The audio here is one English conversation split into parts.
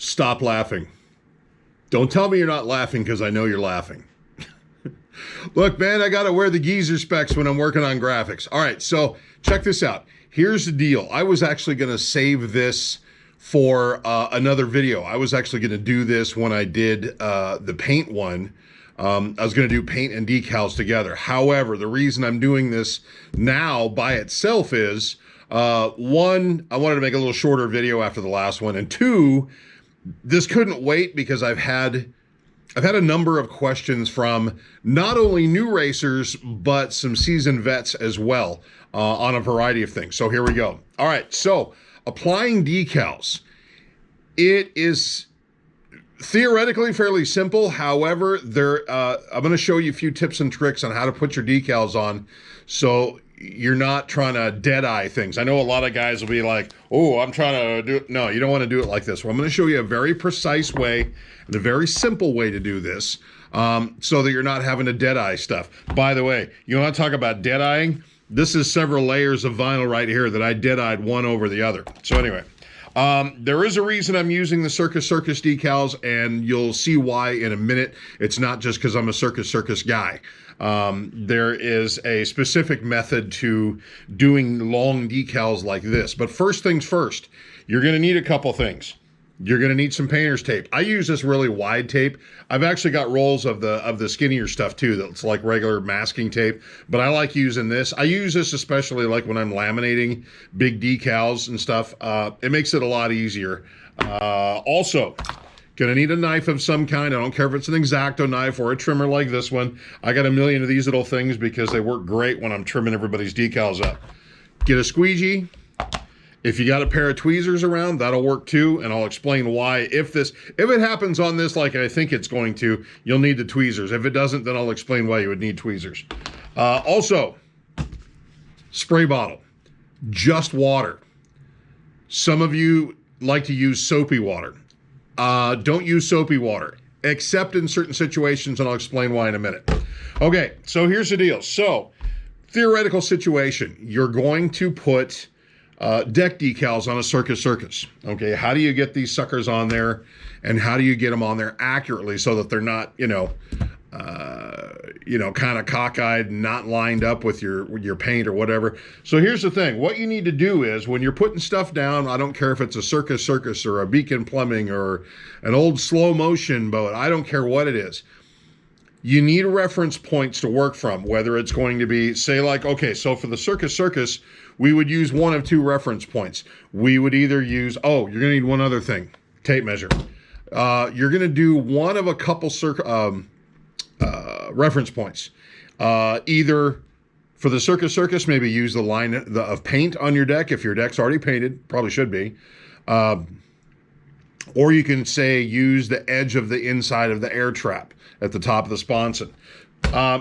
Stop laughing. Don't tell me you're not laughing because I know you're laughing. Look, man, I got to wear the geezer specs when I'm working on graphics. All right, so check this out. Here's the deal. I was actually going to save this for another video. I was actually going to do this when I did the paint one. I was going to do paint and decals together. However, the reason I'm doing this now by itself is, one, I wanted to make a little shorter video after the last one, and two, this couldn't wait because I've had a number of questions from not only new racers, but some seasoned vets as well on a variety of things. So here we go. All right, so applying decals. It is theoretically fairly simple. However, I'm going to show you a few tips and tricks on how to put your decals on so you're not trying to dead eye things. I know a lot of guys will be like, oh, I'm trying to do it. No, you don't want to do it like this. Well, I'm going to show you a very precise way and a very simple way to do this so that you're not having to dead eye stuff. By the way, you want to talk about dead eyeing? This is several layers of vinyl right here that I dead eyed one over the other. So anyway, there is a reason I'm using the Circus decals, and you'll see why in a minute. It's not just because I'm a Circus guy. There is a specific method to doing long decals like this. But first things first, you're going to need a couple things. You're going to need some painter's tape. I use this really wide tape. I've actually got rolls of the skinnier stuff too that's like regular masking tape, but I like using this. I use this especially like when I'm laminating big decals and stuff. It makes it a lot easier. Also, gonna need a knife of some kind. I don't care if it's an X-Acto knife or a trimmer like this one. I got a million of these little things because they work great when I'm trimming everybody's decals up. Get a squeegee. If you got a pair of tweezers around, that'll work too, and I'll explain why. If it happens on this like I think it's going to, you'll need the tweezers. If it doesn't, then I'll explain why you would need tweezers. Also, spray bottle, just water. Some of you like to use soapy water. Don't use soapy water, except in certain situations, and I'll explain why in a minute. Okay, so here's the deal. So, theoretical situation, you're going to put deck decals on a Circus. Okay, how do you get these suckers on there, and how do you get them on there accurately so that they're not, kind of cockeyed, not lined up with your paint or whatever. So here's the thing. What you need to do is when you're putting stuff down, I don't care if it's a Circus or a Beacon Plumbing or an old slow motion boat. I don't care what it is. You need reference points to work from, whether it's going to be, say like, okay, so for the Circus, we would use one of two reference points. We would either use, you're going to need one other thing, tape measure. You're going to do one of a couple reference points. Either for the Circus, maybe use the line of paint on your deck. If your deck's already painted, probably should be. Or you can say use the edge of the inside of the air trap at the top of the sponson.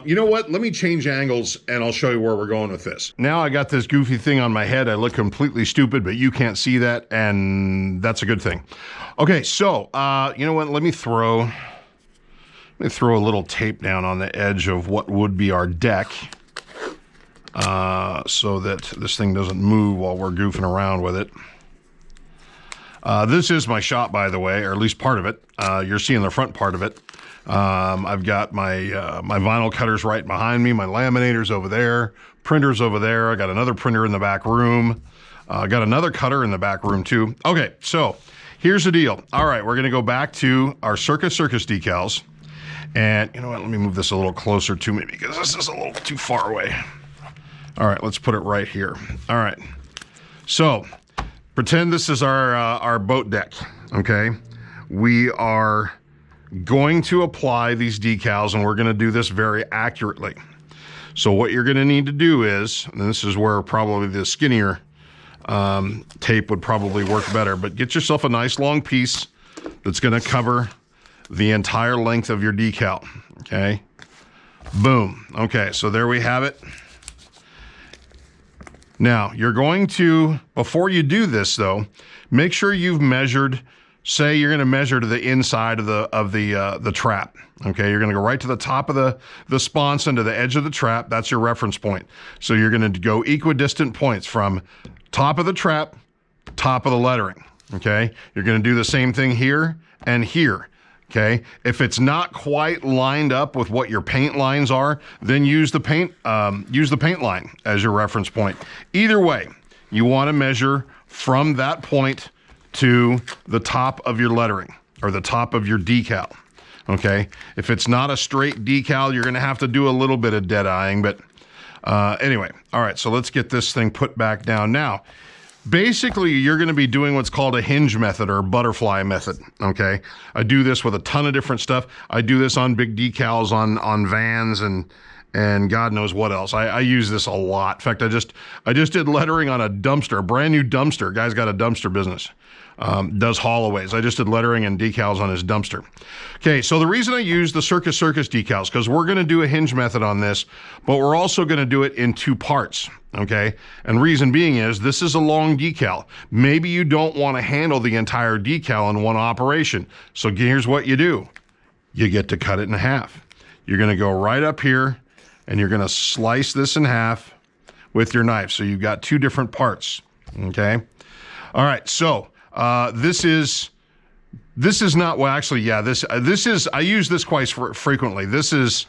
You know what? Let me change angles and I'll show you where we're going with this. Now I got this goofy thing on my head. I look completely stupid, but you can't see that, and that's a good thing. Okay, so you know what? Let me throw a little tape down on the edge of what would be our deck so that this thing doesn't move while we're goofing around with it. This is my shop, by the way, or at least part of it. You're seeing the front part of it. I've got my vinyl cutters right behind me, my laminators over there, printers over there. I got another printer in the back room. I got another cutter in the back room too. Okay, so here's the deal. All right, we're gonna go back to our Circus decals. And you know what, let me move this a little closer to me because this is a little too far away. All right, let's put it right here. All right, so pretend this is our boat deck, okay? We are going to apply these decals, and we're going to do this very accurately. So what you're going to need to do is, and this is where probably the skinnier tape would probably work better, but get yourself a nice long piece that's going to cover the entire length of your decal, okay? Boom. Okay, so there we have it. Now, you're going to, before you do this though, make sure you've measured. Say you're going to measure to the inside of the trap. Okay, you're going to go right to the top of the sponson to the edge of the trap. That's your reference point. So you're going to go equidistant points from top of the trap, top of the lettering. okay? You're gonna do the same thing here and here, okay? If it's not quite lined up with what your paint lines are, then use the paint line as your reference point. Either way, you wanna measure from that point to the top of your lettering or the top of your decal, okay? If it's not a straight decal, you're gonna have to do a little bit of dead eyeing, but anyway, all right, so let's get this thing put back down. Now, basically, you're gonna be doing what's called a hinge method or butterfly method, okay? I do this with a ton of different stuff. I do this on big decals, on vans, and God knows what else. I use this a lot. In fact, I just did lettering on a dumpster, a brand new dumpster. Guy's got a dumpster business. Does haulaways. I just did lettering and decals on his dumpster. Okay, so the reason I use the Circus decals, because we're gonna do a hinge method on this, but we're also gonna do it in 2 parts, okay? And reason being is, this is a long decal. Maybe you don't wanna handle the entire decal in one operation. So here's what you do. You get to cut it in half. You're gonna go right up here, and you're gonna slice this in half with your knife. So you've got 2 different parts, okay? All right, so, this is not, well, actually, yeah, this is, I use this quite frequently. This is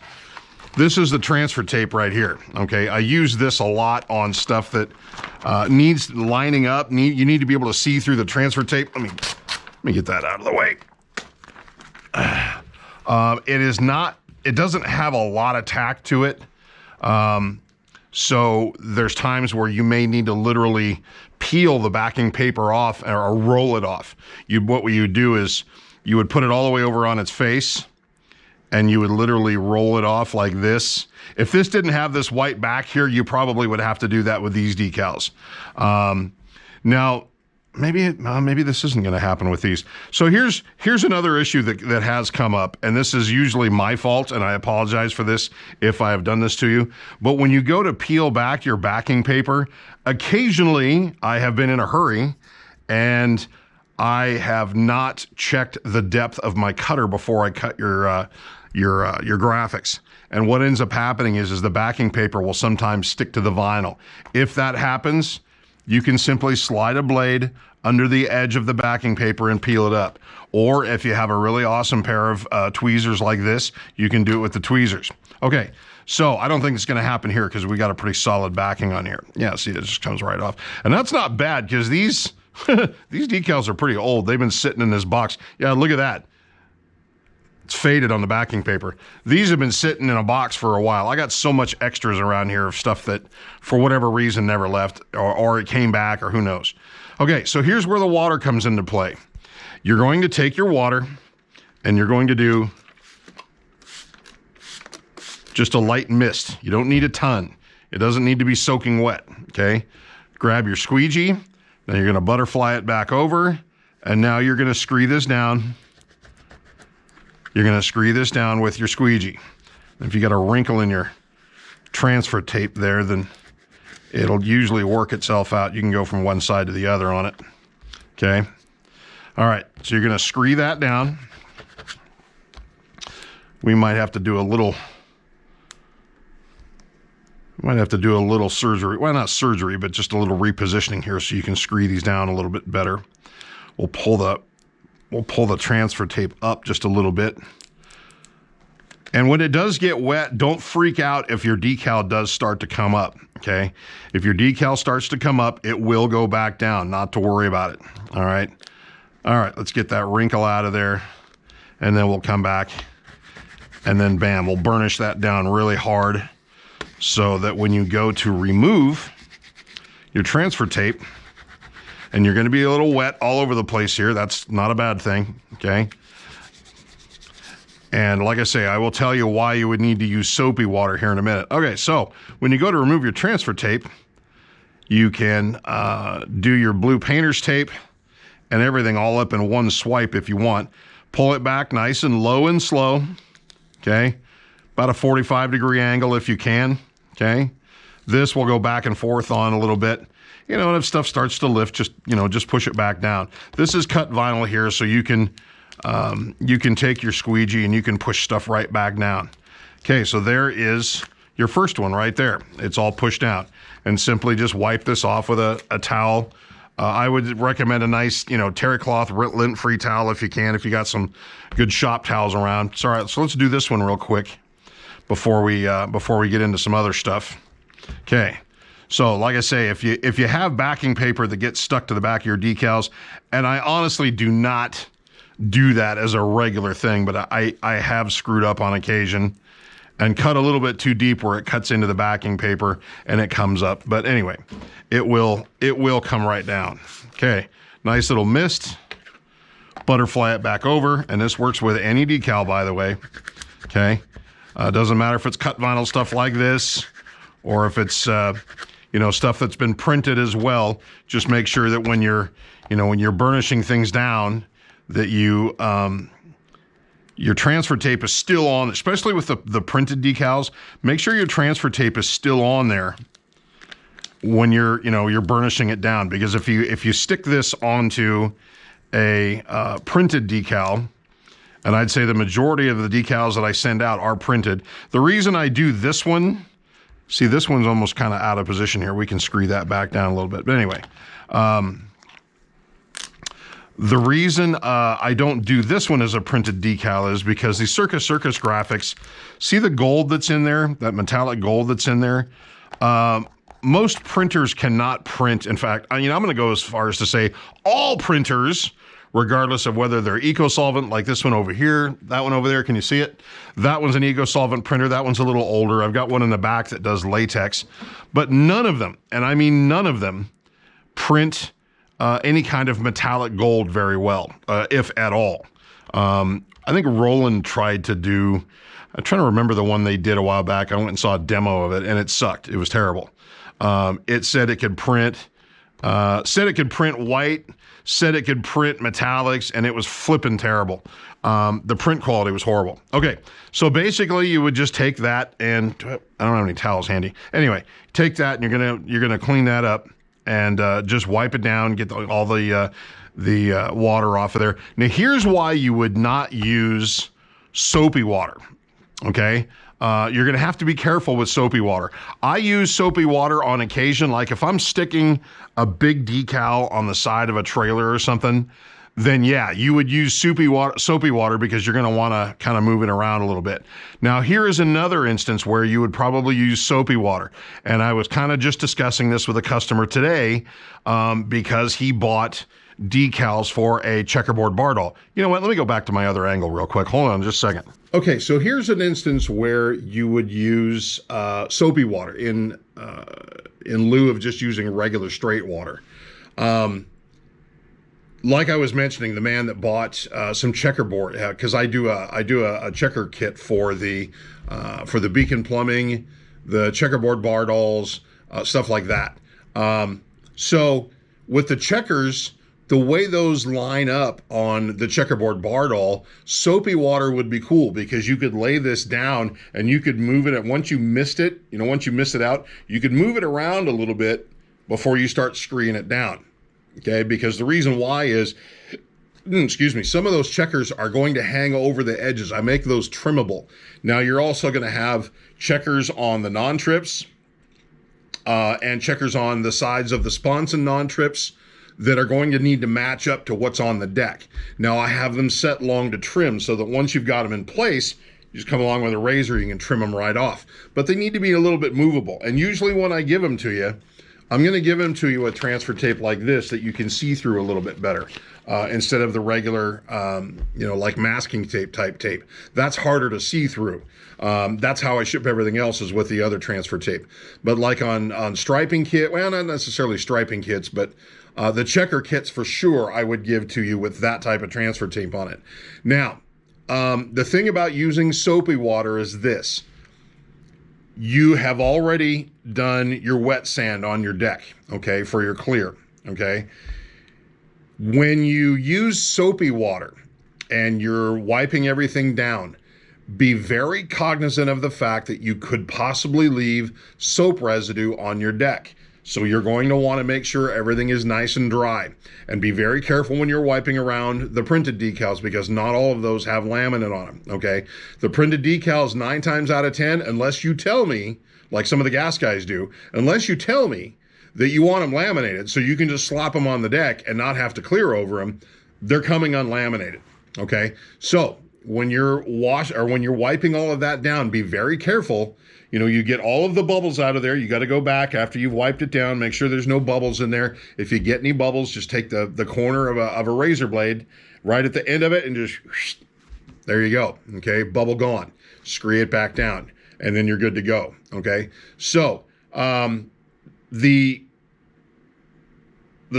the transfer tape right here, okay? I use this a lot on stuff that needs lining up. You need to be able to see through the transfer tape. Let me get that out of the way. It doesn't have a lot of tack to it. So there's times where you may need to literally peel the backing paper off or roll it off. What you would do is you would put it all the way over on its face and you would literally roll it off like this. If this didn't have this white back here, you probably would have to do that with these decals. Now, maybe this isn't going to happen with these. So here's another issue that has come up, and this is usually my fault, and I apologize for this if I have done this to you. But when you go to peel back your backing paper, occasionally I have been in a hurry and I have not checked the depth of my cutter before I cut your graphics. And what ends up happening is the backing paper will sometimes stick to the vinyl. If that happens, you can simply slide a blade under the edge of the backing paper and peel it up. Or if you have a really awesome pair of tweezers like this, you can do it with the tweezers. Okay, so I don't think it's gonna happen here because we got a pretty solid backing on here. Yeah, see, it just comes right off. And that's not bad because these decals are pretty old. They've been sitting in this box. Yeah, look at that. It's faded on the backing paper. These have been sitting in a box for a while. I got so much extras around here of stuff that for whatever reason never left or it came back or who knows. Okay, so here's where the water comes into play. You're going to take your water and you're going to do just a light mist. You don't need a ton. It doesn't need to be soaking wet, okay? Grab your squeegee, then you're gonna butterfly it back over, and now you're gonna scree this down. You're gonna scree this down with your squeegee. If you got a wrinkle in your transfer tape there, then it'll usually work itself out. You can go from one side to the other on it, okay? All right, so you're gonna scree that down. We might have to do a little surgery. Well, not surgery, but just a little repositioning here so you can scree these down a little bit better. We'll pull the transfer tape up just a little bit. And when it does get wet, don't freak out if your decal does start to come up, okay? If your decal starts to come up, it will go back down, not to worry about it, all right? All right, let's get that wrinkle out of there, and then we'll come back, and then bam, we'll burnish that down really hard so that when you go to remove your transfer tape, and you're gonna be a little wet all over the place here, that's not a bad thing, okay? And like I say, I will tell you why you would need to use soapy water here in a minute. Okay, so when you go to remove your transfer tape, you can do your blue painter's tape and everything all up in one swipe if you want. Pull it back nice and low and slow, okay? About a 45-degree angle if you can, okay? This will go back and forth on a little bit. You know, and if stuff starts to lift, just push it back down. This is cut vinyl here, so you can take your squeegee and you can push stuff right back down. Okay, so there is your first one right there. It's all pushed down. And simply just wipe this off with a towel. I would recommend a nice, terry cloth lint-free towel if you can, if you got some good shop towels around. So, all right, so let's do this one real quick before we get into some other stuff. Okay. So like I say, if you have backing paper that gets stuck to the back of your decals, and I honestly do not do that as a regular thing, but I have screwed up on occasion and cut a little bit too deep where it cuts into the backing paper and it comes up. But anyway, it will come right down. Okay, nice little mist. Butterfly it back over, and this works with any decal, by the way. Okay, doesn't matter if it's cut vinyl stuff like this or if it's stuff that's been printed as well. Just make sure that when you're burnishing things down, that your transfer tape is still on, especially with the printed decals. Make sure your transfer tape is still on there when you're burnishing it down, because if you stick this onto a printed decal, and I'd say the majority of the decals that I send out are printed. The reason I do this one, see, this one's almost kind of out of position here. We can screw that back down a little bit. But anyway, the reason I don't do this one as a printed decal is because the Circus graphics, see the gold that's in there, that metallic gold that's in there? Most printers cannot print. In fact, I'm going to go as far as to say all printers, regardless of whether they're eco-solvent, like this one over here, that one over there, can you see it? That one's an eco-solvent printer. That one's a little older. I've got one in the back that does latex. But none of them, and I mean none of them, print any kind of metallic gold very well, if at all. I think Roland tried to do, I'm trying to remember the one they did a while back. I went and saw a demo of it, and it sucked. It was terrible. It said it could print white, said it could print metallics, and it was flipping terrible. The print quality was horrible. Okay, so basically you would just take that, and I don't have any towels handy. Anyway, take that, and you're gonna clean that up, and just wipe it down, get all the water off of there. Now, here's why you would not use soapy water, okay? You're going to have to be careful with soapy water. I use soapy water on occasion, like if I'm sticking a big decal on the side of a trailer or something, then yeah, you would use soapy water because you're going to want to kind of move it around a little bit. Now, here is another instance where you would probably use soapy water. And I was kind of just discussing this with a customer today because he bought decals for a checkerboard bar doll. You know what? Let me go back to my other angle real quick. Hold on just a second. Okay, so here's an instance where you would use soapy water in lieu of just using regular straight water. Like I was mentioning, the man that bought some checkerboard, because I do a checker kit for the Beacon Plumbing, the checkerboard bar dolls, stuff like that. So with the checkers, the way those line up on the checkerboard bar doll, soapy water would be cool because you could lay this down and you could move it. Once you mist it out, you could move it around a little bit before you start screwing it down. Okay, because the reason why is, some of those checkers are going to hang over the edges. I make those trimmable. Now, you're also going to have checkers on the non-trips and checkers on the sides of the sponson non-trips that are going to need to match up to what's on the deck. Now, I have them set long to trim so that once you've got them in place, you just come along with a razor, you can trim them right off. But they need to be a little bit movable. And usually when I give them to you, I'm going to give them to you with transfer tape like this that you can see through a little bit better instead of the regular, like masking tape type tape. That's harder to see through. That's how I ship everything else, is with the other transfer tape. But like on striping kit, well, not necessarily striping kits, but the checker kits for sure I would give to you with that type of transfer tape on it. Now, the thing about using soapy water is this. You have already done your wet sand on your deck, okay, for your clear, okay? When you use soapy water and you're wiping everything down, be very cognizant of the fact that you could possibly leave soap residue on your deck. So you're going to want to make sure everything is nice and dry, and be very careful when you're wiping around the printed decals because not all of those have laminate on them, okay? The printed decals 9 times out of 10, unless you tell me, like some of the gas guys do, unless you tell me that you want them laminated so you can just slap them on the deck and not have to clear over them. They're coming unlaminated. Okay. So when you're when you're wiping all of that down, be very careful. You know, you get all of the bubbles out of there. You got to go back after you've wiped it down, make sure there's no bubbles in there. If you get any bubbles, just take the corner of a razor blade right at the end of it and just whoosh, there you go. Okay, bubble gone. Scree it back down, and then you're good to go. Okay, so the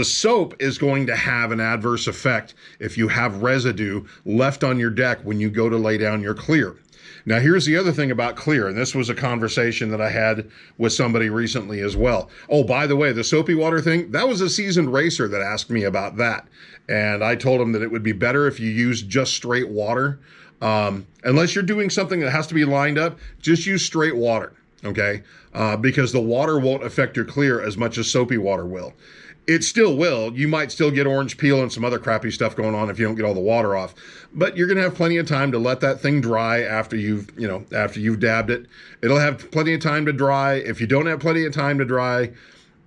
soap is going to have an adverse effect if you have residue left on your deck when you go to lay down your clear. Now, here's the other thing about clear, and this was a conversation that I had with somebody recently as well. Oh, by the way, the soapy water thing, that was a seasoned racer that asked me about that. And I told him that it would be better if you use just straight water. Unless you're doing something that has to be lined up, just use straight water, okay? Because the water won't affect your clear as much as soapy water will. It still will. You might still get orange peel and some other crappy stuff going on if you don't get all the water off. But you're going to have plenty of time to let that thing dry after you've dabbed it. It'll have plenty of time to dry. If you don't have plenty of time to dry,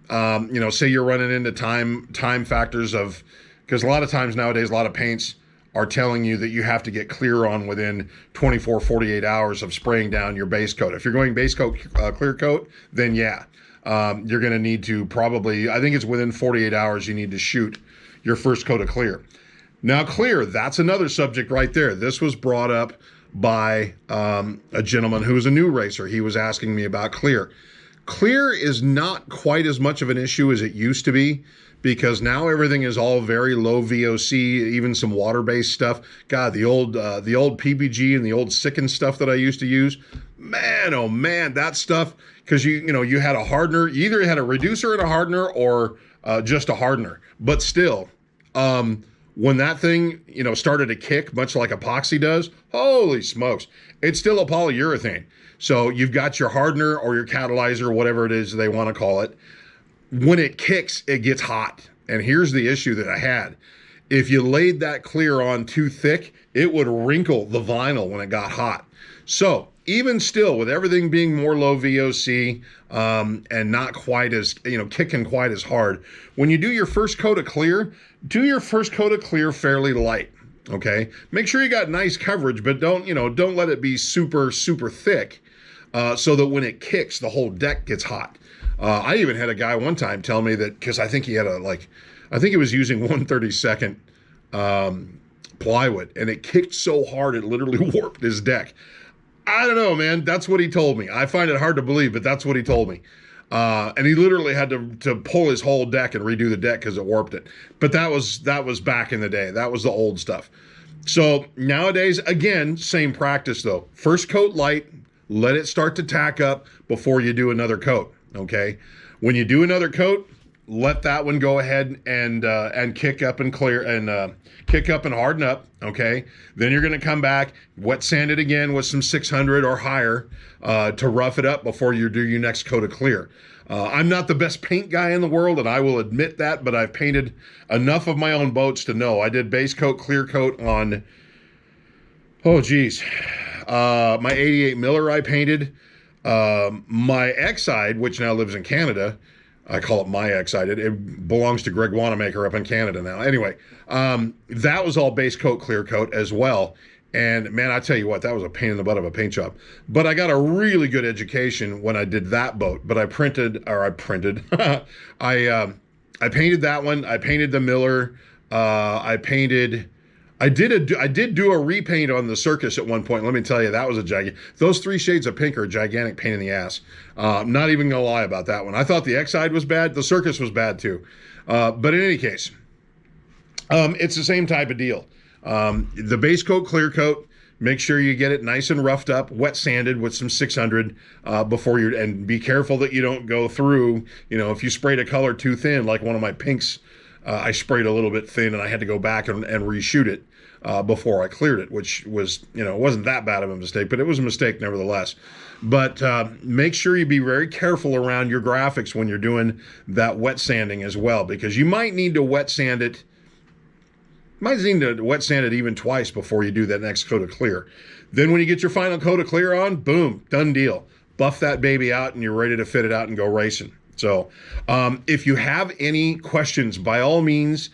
say you're running into time factors of, because a lot of times nowadays, a lot of paints are telling you that you have to get clear on within 24, 48 hours of spraying down your base coat. If you're going base coat, clear coat, then yeah. You're going to need to probably, I think it's within 48 hours, you need to shoot your first coat of clear. Now, clear, that's another subject right there. This was brought up by a gentleman who was a new racer. He was asking me about clear. Clear is not quite as much of an issue as it used to be because now everything is all very low VOC, even some water-based stuff. God, the old PPG and the old Sicken stuff that I used to use, man, oh man, that stuff, because you had a hardener, you either had a reducer and a hardener or just a hardener. But still, when that thing, started to kick, much like epoxy does, holy smokes, it's still a polyurethane. So you've got your hardener or your catalyzer, whatever it is they want to call it. When it kicks, it gets hot. And here's the issue that I had. If you laid that clear on too thick, it would wrinkle the vinyl when it got hot. So even still, with everything being more low VOC and not quite as, kicking quite as hard, when you do your first coat of clear, do your first coat of clear fairly light. Okay, make sure you got nice coverage, but don't let it be super, super thick so that when it kicks, the whole deck gets hot. I even had a guy one time tell me that, because I think he had I think he was using 1/32 plywood, and it kicked so hard it literally warped his deck. I don't know, man. That's what he told me. I find it hard to believe, but that's what he told me. And he literally had to pull his whole deck and redo the deck because it warped it. But that was back in the day. That was the old stuff. So nowadays, again, same practice though. First coat light, let it start to tack up before you do another coat. Okay. When you do another coat, let that one go ahead and kick up and clear and kick up and harden up. Okay. Then you're going to come back, wet sand it again with some 600 or higher to rough it up before you do your next coat of clear. I'm not the best paint guy in the world, and I will admit that, but I've painted enough of my own boats to know. I did base coat, clear coat on, my 88 Miller I painted. My Exide, which now lives in Canada, I call it my Exide. It belongs to Greg Wanamaker up in Canada now. Anyway, that was all base coat, clear coat as well. And man, I tell you what, that was a pain in the butt of a paint job. But I got a really good education when I did that boat. But I painted, I painted that one. I painted the Miller. I did do a repaint on the Circus at one point. Let me tell you, that was those 3 shades of pink are a gigantic pain in the ass. I'm not even gonna lie about that one. I thought the Exide was bad. The Circus was bad too. But in any case, it's the same type of deal. The base coat, clear coat, make sure you get it nice and roughed up, wet sanded with some 600 before and be careful that you don't go through, if you sprayed a color too thin, like one of my pinks, I sprayed a little bit thin and I had to go back and reshoot it before I cleared it, which was, it wasn't that bad of a mistake, but it was a mistake nevertheless. But make sure you be very careful around your graphics when you're doing that wet sanding as well, because you might need to wet sand it. Might need to wet sand it even twice before you do that next coat of clear. Then when you get your final coat of clear on, boom, done deal. Buff that baby out and you're ready to fit it out and go racing. So if you have any questions, by all means,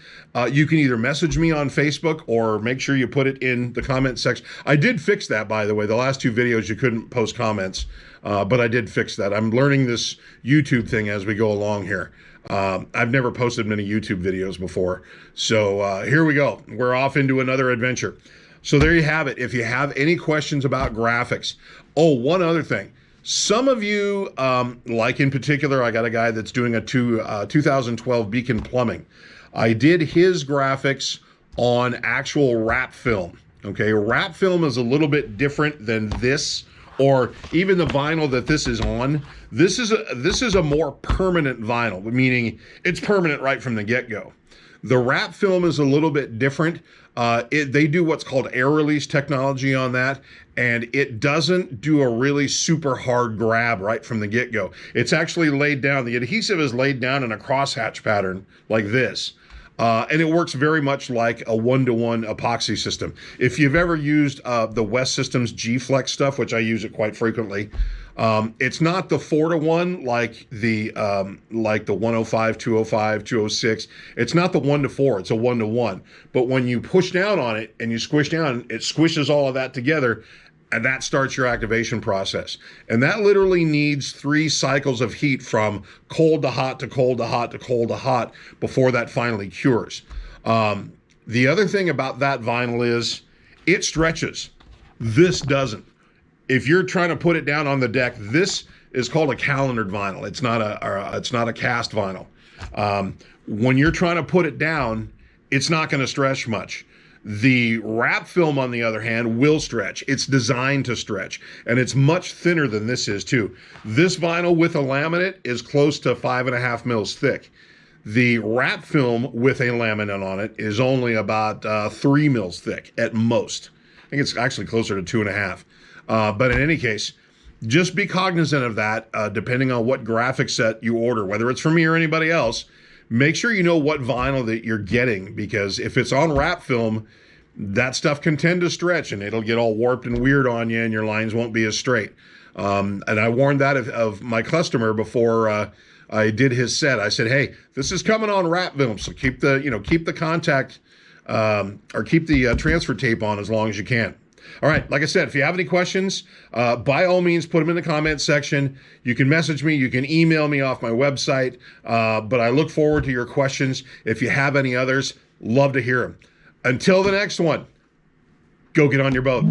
you can either message me on Facebook or make sure you put it in the comment section. I did fix that, by the way. The last two videos, you couldn't post comments, but I did fix that. I'm learning this YouTube thing as we go along here. I've never posted many YouTube videos before. So here we go. We're off into another adventure. So there you have it. If you have any questions about graphics. Oh, one other thing. Some of you, like in particular, I got a guy that's doing a 2012 Beacon Plumbing. I did his graphics on actual wrap film. Okay, wrap film is a little bit different than this, or even the vinyl that this is on. This is a more permanent vinyl, meaning it's permanent right from the get-go. The wrap film is a little bit different. They do what's called air release technology on that, and it doesn't do a really super hard grab right from the get-go. It's actually laid down. The adhesive is laid down in a crosshatch pattern like this. And it works very much like a one-to-one epoxy system. If you've ever used the West Systems G-Flex stuff, which I use it quite frequently, it's not the 4-to-1 like the 105, 205, 206. It's not the 1-to-4. It's a 1-to-1. But when you push down on it and you squish down, it squishes all of that together, and that starts your activation process. And that literally needs 3 cycles of heat from cold to hot to cold to hot to cold to hot before that finally cures. The other thing about that vinyl is it stretches. This doesn't. If you're trying to put it down on the deck, this is called a calendared vinyl. It's not a cast vinyl. When you're trying to put it down, it's not going to stretch much. The wrap film, on the other hand, will stretch. It's designed to stretch, and it's much thinner than this is too. This vinyl with a laminate is close to 5.5 mils thick. The wrap film with a laminate on it is only about 3 mils thick at most. I think it's actually closer to 2.5. But in any case, just be cognizant of that, depending on what graphic set you order, whether it's from me or anybody else. Make sure you know what vinyl that you're getting, because if it's on wrap film, that stuff can tend to stretch and it'll get all warped and weird on you and your lines won't be as straight. And I warned that of my customer before I did his set. I said, hey, this is coming on wrap film, so keep the contact or keep the transfer tape on as long as you can. All right, like I said, if you have any questions, by all means, put them in the comment section. You can message me. You can email me off my website. But I look forward to your questions. If you have any others, love to hear them. Until the next one, go get on your boat.